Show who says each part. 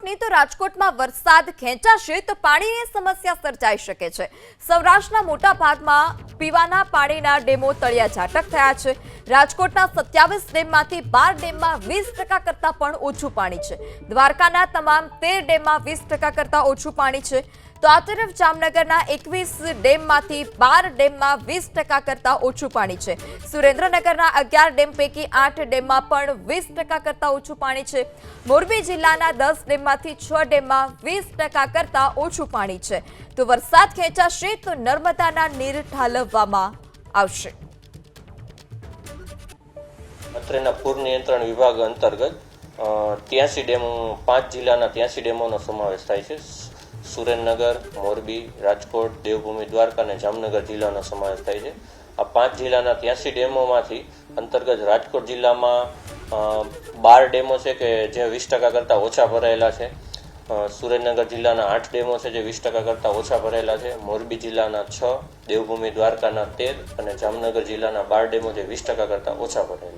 Speaker 1: રાજકોટની તો રાજકોટમાં વરસાદ ખેંચાશે તો પાણીની સમસ્યા સર્જાઈ શકે છે। સૌરાષ્ટ્રના મોટા ભાગમાં પીવાના પાણીના ડેમો તળિયા ઝાટક થયા છે। રાજકોટના 27 ડેમમાંથી 12 ડેમમાં 20% કરતાં પણ ઓછું પાણી છે। દ્વારકાના તમામ 13 ડેમમાં 20% કરતાં ઓછું પાણી છે। તો આ તરફ જામનગરના 21 ડેમમાંથી 12 ડેમમાં 20% કરતાં ઓછું પાણી છે। સુરેન્દ્રનગરના 11 ડેમ પૈકી 8 ડેમમાં પણ 20% કરતાં ઓછું પાણી છે। મોરબી જિલ્લાના 10 ડેમમાંથી 6 ડેમમાં 20% કરતાં ઓછું પાણી છે। તો વરસાદ ખેંચાશે તો નર્મદાના નીર ઠાલવવામાં આવશે।
Speaker 2: અત્રેના પૂર નિયંત્રણ વિભાગ અંતર્ગત 83 ડેમો 5 જિલ્લાના 83 ડેમોનો સમાવેશ થાય છે। સુરેન્દ્રનગર, મોરબી, રાજકોટ, દેવભૂમિ, દ્વારકા અને જામનગર જિલ્લાનો સમાવેશ થાય છે। આ 5 જિલ્લાના 83 ડેમોમાંથી અંતર્ગત રાજકોટ જિલ્લામાં 12 ડેમો છે કે જે 20% કરતાં ઓછા ભરાયેલા છે। સુરેન્દ્રનગર જિલ્લાના 8 ડેમો છે જે 20% કરતાં ઓછા ભરાયેલા છે। મોરબી જિલ્લાના 6, દેવભૂમિ દ્વારકાના 13 અને જામનગર જિલ્લાના 12 ડેમો જે 20% કરતાં ઓછા ભરાયેલા